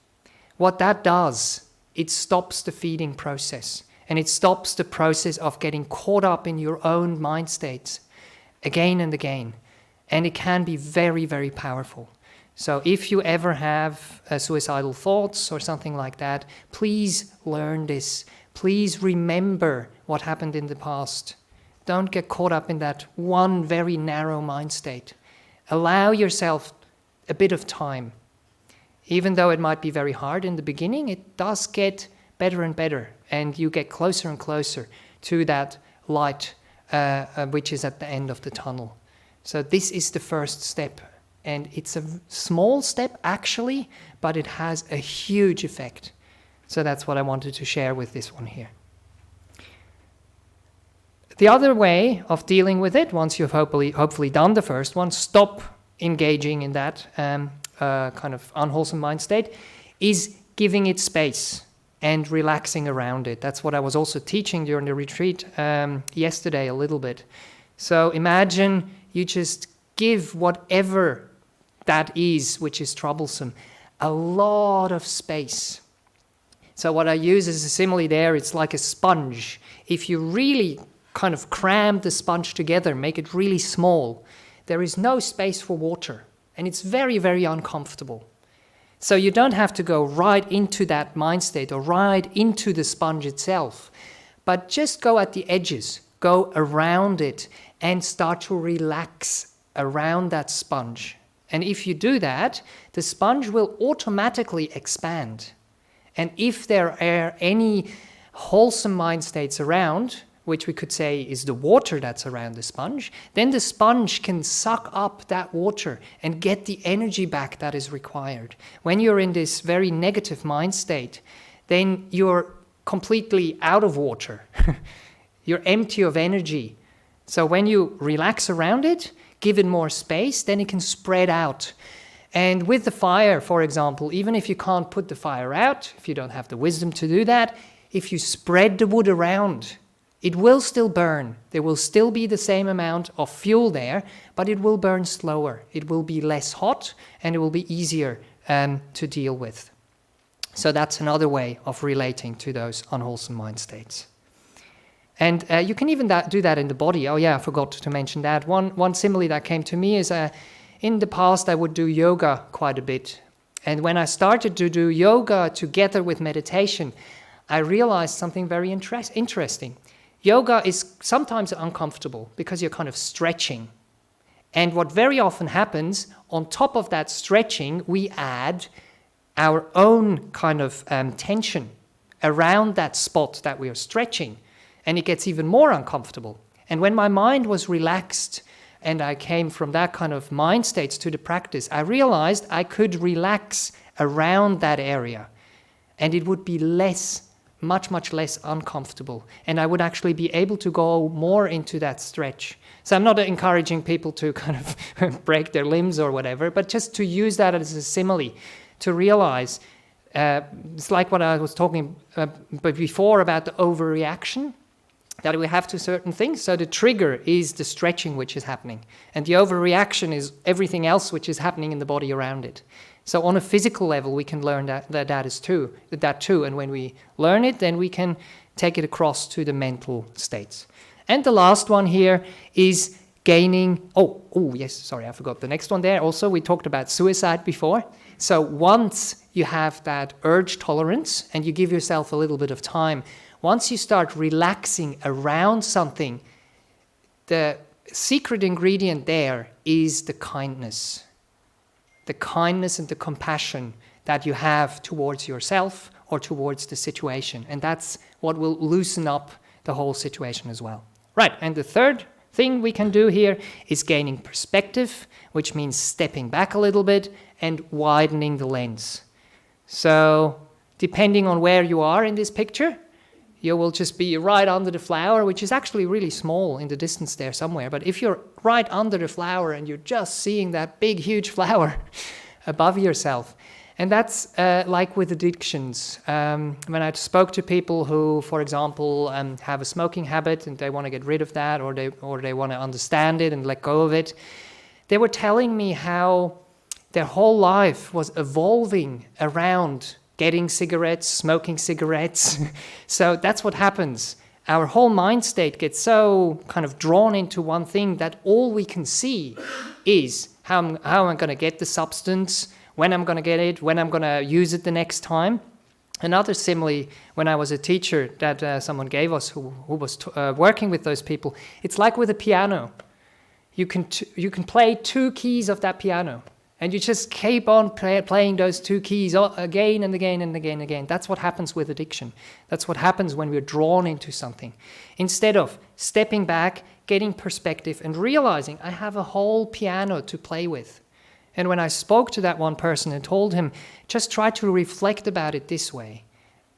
What that does, it stops the feeding process, and it stops the process of getting caught up in your own mind states again and again. And it can be very, very powerful. So if you ever have suicidal thoughts or something like that, please learn this. Please remember what happened in the past. Don't get caught up in that one very narrow mind state. Allow yourself a bit of time. Even though it might be very hard in the beginning, it does get better and better, and you get closer and closer to that light which is at the end of the tunnel. So this is the first step, and it's a small step actually, but it has a huge effect. So that's what I wanted to share with this one here. The other way of dealing with it, once you've hopefully done the first one, stop engaging in that kind of unwholesome mind state, is giving it space and relaxing around it. That's what I was also teaching during the retreat yesterday a little bit. So imagine you just give whatever that is which is troublesome a lot of space. So what I use as a simile there, it's like a sponge. If you really kind of cram the sponge together, make it really small, there is no space for water, and it's very, very uncomfortable. So you don't have to go right into that mind state or right into the sponge itself, but just go at the edges, go around it, and start to relax around that sponge. And if you do that, the sponge will automatically expand. And if there are any wholesome mind states around, which we could say is the water that's around the sponge, then the sponge can suck up that water and get the energy back that is required. When you're in this very negative mind state, then you're completely out of water. You're empty of energy. So when you relax around it, give it more space, then it can spread out. And with the fire, for example, even if you can't put the fire out, if you don't have the wisdom to do that, if you spread the wood around, it will still burn. There will still be the same amount of fuel there, but it will burn slower. It will be less hot, and it will be easier to deal with. So that's another way of relating to those unwholesome mind states. And you can even do that in the body. Oh yeah, I forgot to mention that. One simile that came to me is in the past I would do yoga quite a bit. And when I started to do yoga together with meditation, I realized something very interesting. Yoga is sometimes uncomfortable because you're kind of stretching. And what very often happens, on top of that stretching, we add our own kind of tension around that spot that we are stretching. And it gets even more uncomfortable. And when my mind was relaxed and I came from that kind of mind states to the practice, I realized I could relax around that area. And it would be much less uncomfortable. And I would actually be able to go more into that stretch. So I'm not encouraging people to kind of break their limbs or whatever, but just to use that as a simile, to realize it's like what I was talking before about the overreaction that we have to certain things. So the trigger is the stretching which is happening. And the overreaction is everything else which is happening in the body around it. So on a physical level, we can learn that too. And when we learn it, then we can take it across to the mental states. And the last one here is gaining... I forgot the next one there. Also, we talked about suicide before. So once you have that urge tolerance and you give yourself a little bit of time, once you start relaxing around something, the secret ingredient there is the kindness. the kindness and the compassion that you have towards yourself or towards the situation. And that's what will loosen up the whole situation as well. Right, and the third thing we can do here is gaining perspective, which means stepping back a little bit and widening the lens. So, depending on where you are in this picture, you will just be right under the flower, which is actually really small in the distance there somewhere. But if you're right under the flower and you're just seeing that big, huge flower above yourself, and that's like with addictions. When I spoke to people who, for example, have a smoking habit and they want to get rid of that, or they want to understand it and let go of it, they were telling me how their whole life was evolving around getting cigarettes, smoking cigarettes. So that's what happens. Our whole mind state gets so kind of drawn into one thing that all we can see is how I'm going to get the substance, when I'm going to get it, when I'm going to use it the next time. Another simile, when I was a teacher that someone gave us who was working with those people, it's like with a piano. You can play 2 keys of that piano, and you just keep on playing those 2 keys again and again and again and again. That's what happens with addiction. That's what happens when we're drawn into something. Instead of stepping back, getting perspective, and realizing I have a whole piano to play with. And when I spoke to that one person and told him, just try to reflect about it this way.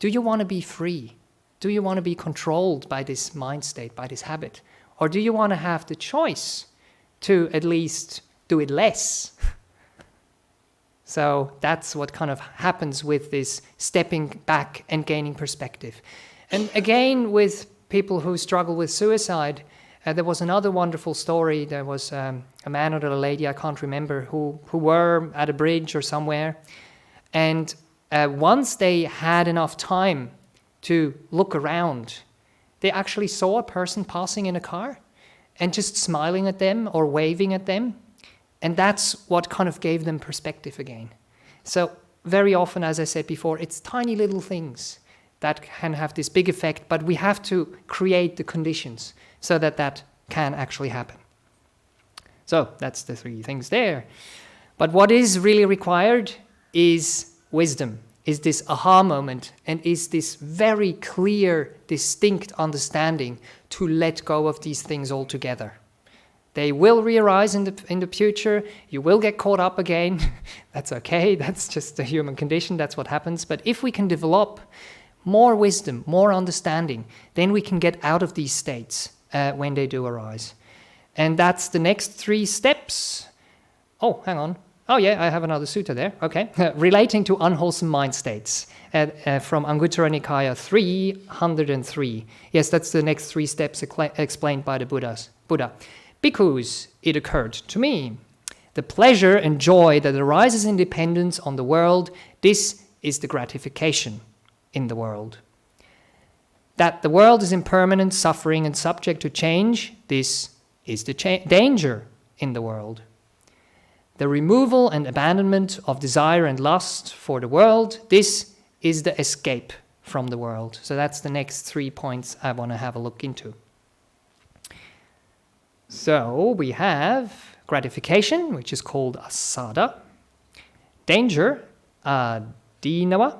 Do you want to be free? Do you want to be controlled by this mind state, by this habit? Or do you want to have the choice to at least do it less? So that's what kind of happens with this stepping back and gaining perspective. And again, with people who struggle with suicide, there was another wonderful story. There was a man or a lady, I can't remember, who were at a bridge or somewhere. And once they had enough time to look around, they actually saw a person passing in a car and just smiling at them or waving at them. And that's what kind of gave them perspective again. So very often, as I said before, it's tiny little things that can have this big effect, but we have to create the conditions so that that can actually happen. So that's the 3 things there. But what is really required is wisdom, is this aha moment, and is this very clear, distinct understanding to let go of these things altogether. They will re-arise in the future. You will get caught up again. That's okay. That's just the human condition. That's what happens. But if we can develop more wisdom, more understanding, then we can get out of these states when they do arise. And that's the next 3 steps. Oh, hang on. Oh yeah, I have another sutta there. Okay. Relating to unwholesome mind states from Anguttara Nikaya 303. Yes, that's the next 3 steps explained by the Buddha. Because it occurred to me, the pleasure and joy that arises in dependence on the world, this is the gratification in the world. That the world is impermanent, suffering, and subject to change, this is the danger in the world. The removal and abandonment of desire and lust for the world, this is the escape from the world. So that's the next 3 points I want to have a look into. So we have gratification, which is called asada, danger, adinawa,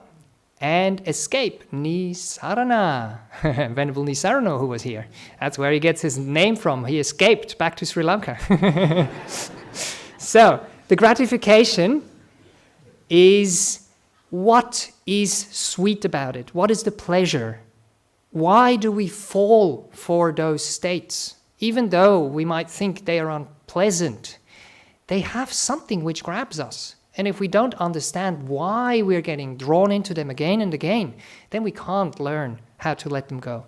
and escape, nisarana. Venerable Nisarano, who was here. That's where he gets his name from. He escaped back to Sri Lanka. So the gratification is what is sweet about it. What is the pleasure? Why do we fall for those states? Even though we might think they are unpleasant, they have something which grabs us. And if we don't understand why we're getting drawn into them again and again, then we can't learn how to let them go.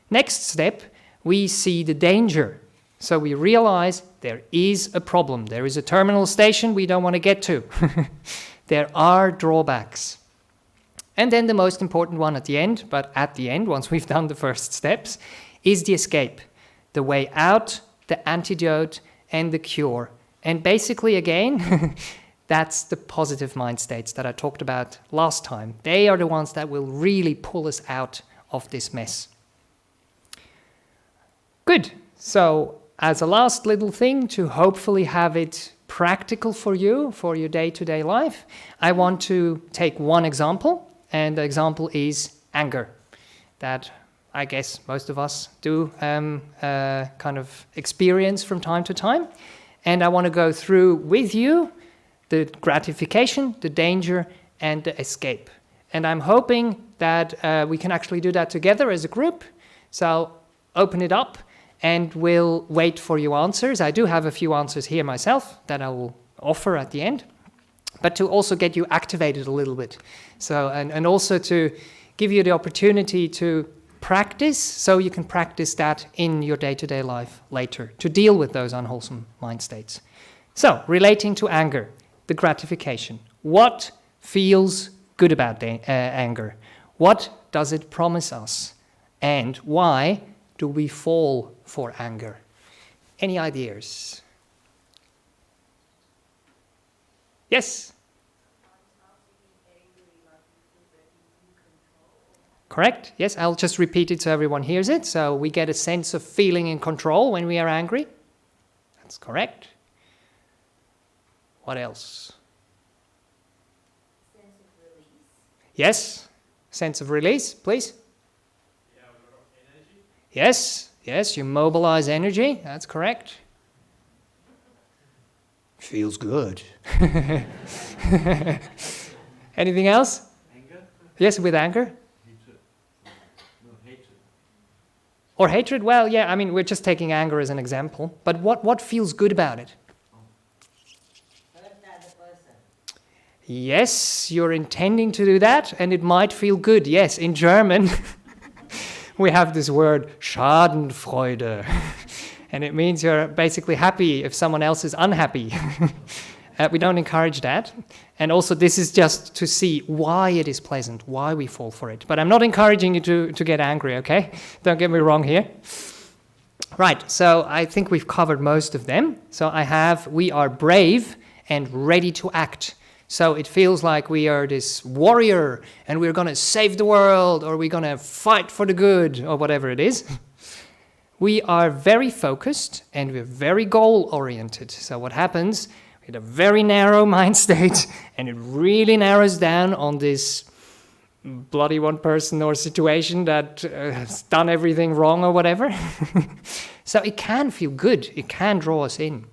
Next step, we see the danger. So we realize there is a problem. There is a terminal station we don't want to get to. There are drawbacks. And then the most important one at the end, but at the end, once we've done the first steps, is the escape. The way out, the antidote, and the cure. And basically, again, that's the positive mind states that I talked about last time. They are the ones that will really pull us out of this mess. Good. So, as a last little thing to hopefully have it practical for you, for your day-to-day life, I want to take one example, and the example is anger, that I guess most of us do kind of experience from time to time. And I want to go through with you the gratification, the danger, and the escape. And I'm hoping that we can actually do that together as a group. So I'll open it up and we'll wait for your answers. I do have a few answers here myself that I will offer at the end, but to also get you activated a little bit. So, and also to give you the opportunity to practice, so you can practice that in your day-to-day life later, to deal with those unwholesome mind states. So, relating to anger, the gratification. What feels good about anger? What does it promise us? And why do we fall for anger? Any ideas? Yes? Correct? Yes, I'll just repeat it so everyone hears it. So we get a sense of feeling in control when we are angry. That's correct. What else? Sense of release. Yes, sense of release, please. Yeah, a lot of energy. Yes, you mobilize energy. That's correct. Feels good. Anything else? Anger? Yes, with anger? Hatred. No, hatred. Or hatred? Well, yeah, I mean, we're just taking anger as an example. But what feels good about it? Hurt another person. Yes, you're intending to do that, and it might feel good. Yes, in German, we have this word, Schadenfreude. And it means you're basically happy if someone else is unhappy. We don't encourage that. And also, this is just to see why it is pleasant, why we fall for it. But I'm not encouraging you to get angry, okay? Don't get me wrong here. Right, so I think we've covered most of them. So we are brave and ready to act. So it feels like we are this warrior and we're going to save the world, or we're going to fight for the good, or whatever it is. We are very focused and we're very goal-oriented. So what happens, we have a very narrow mind state and it really narrows down on this bloody one person or situation that has done everything wrong or whatever. So it can feel good, it can draw us in.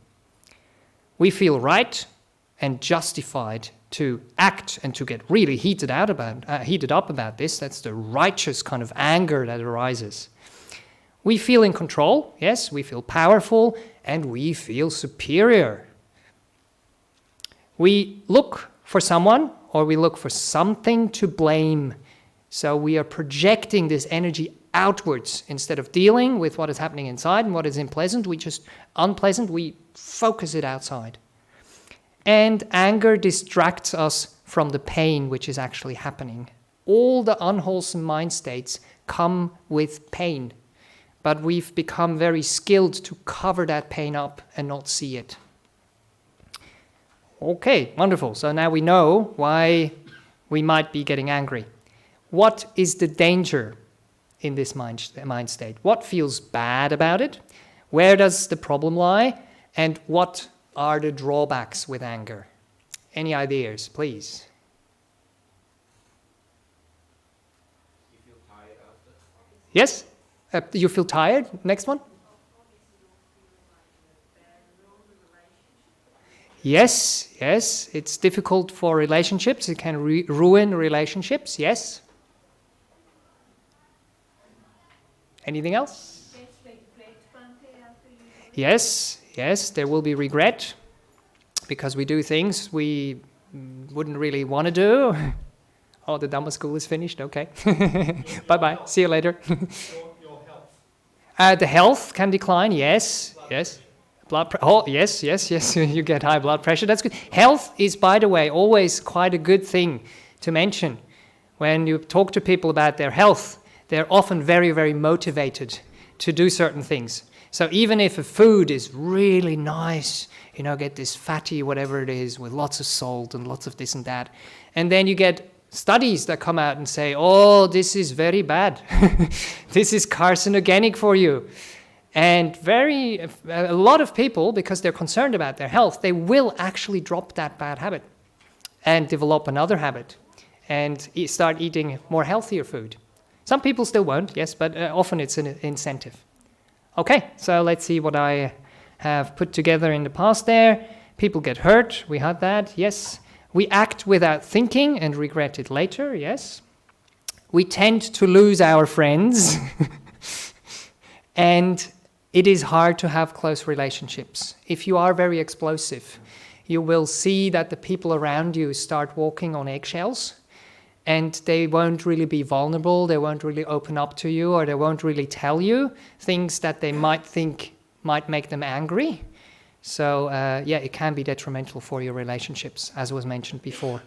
We feel right and justified to act and to get really heated up about this. That's the righteous kind of anger that arises. We feel in control, yes, we feel powerful, and we feel superior. We look for someone, or we look for something to blame. So we are projecting this energy outwards instead of dealing with what is happening inside and what is unpleasant. We focus it outside. And anger distracts us from the pain which is actually happening. All the unwholesome mind states come with pain. But we've become very skilled to cover that pain up and not see it. Okay, wonderful. So now we know why we might be getting angry. What is the danger in this mind state? What feels bad about it? Where does the problem lie? And what are the drawbacks with anger? Any ideas, please? You feel tired after. Yes? You feel tired? Next one? Yes, it's difficult for relationships. It can ruin relationships, yes. Anything else? Yes, there will be regret because we do things we wouldn't really want to do. Oh, the Dhamma school is finished, okay. Bye-bye, see you later. Your health. The health can decline, yes. Yes, you get high blood pressure, that's good. Health is, by the way, always quite a good thing to mention. When you talk to people about their health, they're often very, very motivated to do certain things. So even if a food is really nice, get this fatty whatever it is with lots of salt and lots of this and that, and then you get studies that come out and say, oh, this is very bad. This is carcinogenic for you. And a lot of people, because they're concerned about their health, they will actually drop that bad habit and develop another habit and start eating more healthier food. Some people still won't, yes, but often it's an incentive. Okay, so let's see what I have put together in the past there. People get hurt, we had that, yes. We act without thinking and regret it later, yes. We tend to lose our friends. And it is hard to have close relationships. If you are very explosive, you will see that the people around you start walking on eggshells, and they won't really be vulnerable, they won't really open up to you, or they won't really tell you things that they might think might make them angry. So it can be detrimental for your relationships, as was mentioned before.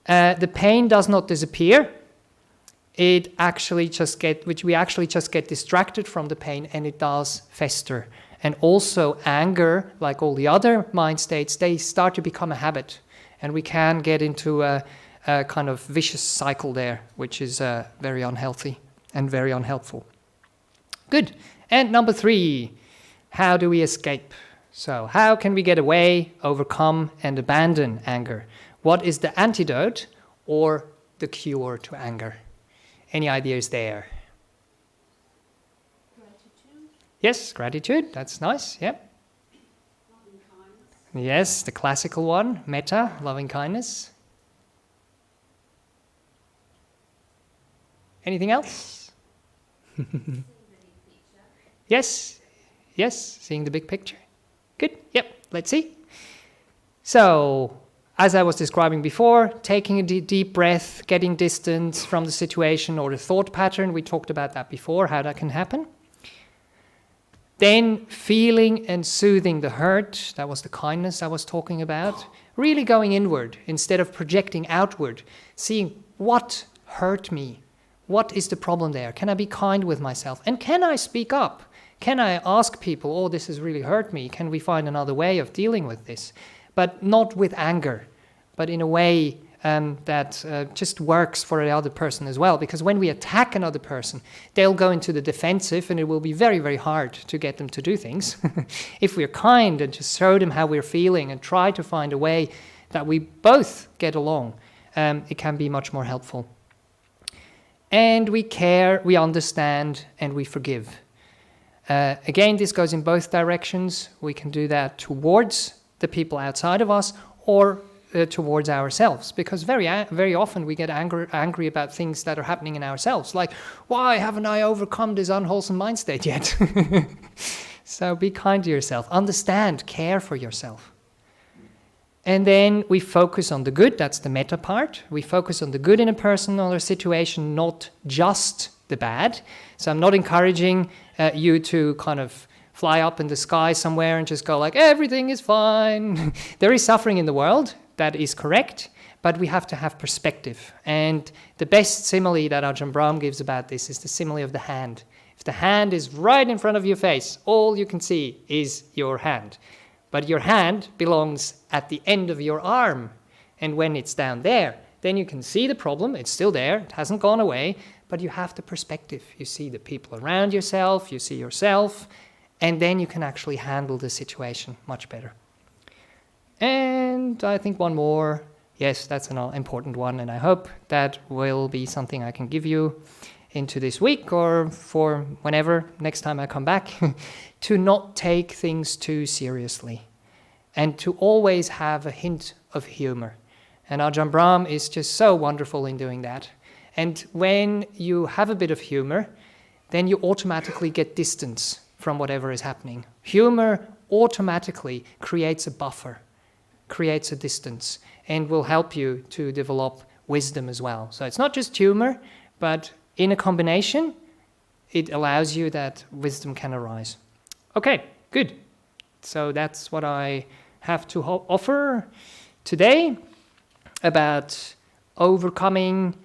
The pain does not disappear. We actually just get distracted from the pain, and it does fester. And also anger, like all the other mind states, they start to become a habit. And we can get into a kind of vicious cycle there, which is very unhealthy and very unhelpful. Good. And number 3, how do we escape? So how can we get away, overcome, and abandon anger? What is the antidote or the cure to anger? Any ideas there? Gratitude. Yes, gratitude. That's nice. Yep. Loving kindness. Yes, the classical one, metta, loving kindness. Anything else? Yes, seeing the big picture. Good, yep, let's see. So, as I was describing before, taking a deep breath, getting distance from the situation or the thought pattern, we talked about that before, how that can happen. Then feeling and soothing the hurt, that was the kindness I was talking about. Really going inward instead of projecting outward, seeing what hurt me. What is the problem there? Can I be kind with myself? And can I speak up? Can I ask people, oh, this has really hurt me. Can we find another way of dealing with this? But not with anger, but in a way that just works for the other person as well. Because when we attack another person, they'll go into the defensive, and it will be very, very hard to get them to do things. If we're kind and just show them how we're feeling and try to find a way that we both get along, it can be much more helpful. And we care, we understand, and we forgive. Again, this goes in both directions. We can do that towards the people outside of us or towards ourselves, because very often we get angry about things that are happening in ourselves, like, why haven't I overcome this unwholesome mind state yet? So be kind to yourself, understand, care for yourself. And then we focus on the good, that's the metta part. We focus on the good in a person or a situation, not just the bad. So I'm not encouraging you to kind of fly up in the sky somewhere and just go like, everything is fine. There is suffering in the world, that is correct, but we have to have perspective. And the best simile that Ajahn Brahm gives about this is the simile of the hand. If the hand is right in front of your face, all you can see is your hand. But your hand belongs at the end of your arm. And when it's down there, then you can see the problem. It's still there. It hasn't gone away. But you have the perspective. You see the people around yourself. You see yourself. And then you can actually handle the situation much better. And I think one more. Yes, that's an important one. And I hope that will be something I can give you into this week or for whenever, next time I come back, to not take things too seriously and to always have a hint of humor. And Ajahn Brahm is just so wonderful in doing that. And when you have a bit of humor, then you automatically get distance from whatever is happening. Humor automatically creates a buffer, creates a distance, and will help you to develop wisdom as well. So it's not just humor, but in a combination, it allows you that wisdom can arise. Okay, good. So that's what I have to offer today about overcoming,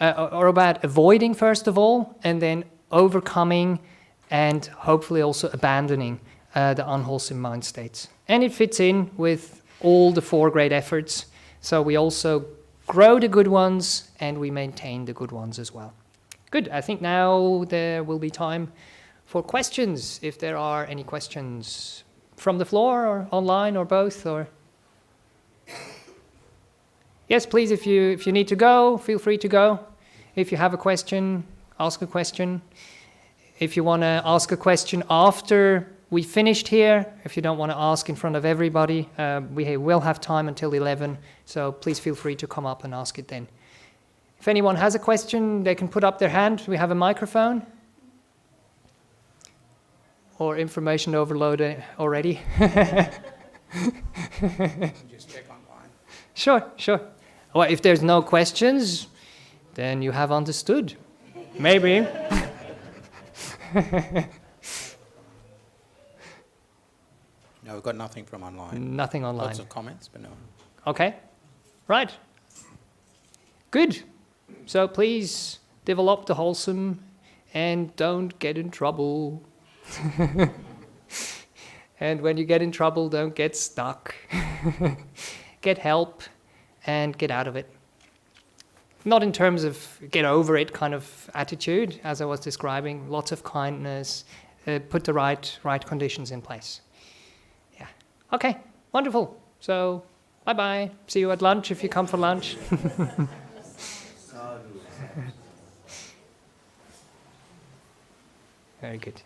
or about avoiding first of all, and then overcoming and hopefully also abandoning the unwholesome mind states. And it fits in with all the 4 great efforts. So we also grow the good ones and we maintain the good ones as well. Good, I think now there will be time for questions, if there are any questions from the floor or online or both. Or yes, please, if you need to go, feel free to go. If you have a question, ask a question. If you want to ask a question after we finished here, if you don't want to ask in front of everybody, we will have time until 11, so please feel free to come up and ask it then. If anyone has a question, they can put up their hand. We have a microphone. Or information overload already. Just check online. Sure. Well, if there's no questions, then you have understood. Maybe. No, we've got nothing from online. Nothing online. Lots of comments, but no. Okay. Right. Good. So please develop the wholesome and don't get in trouble. And when you get in trouble, don't get stuck. Get help and get out of it. Not in terms of get over it kind of attitude, as I was describing, lots of kindness, put the right conditions in place. Yeah. Okay, wonderful. So, bye-bye. See you at lunch if you come for lunch. Very good.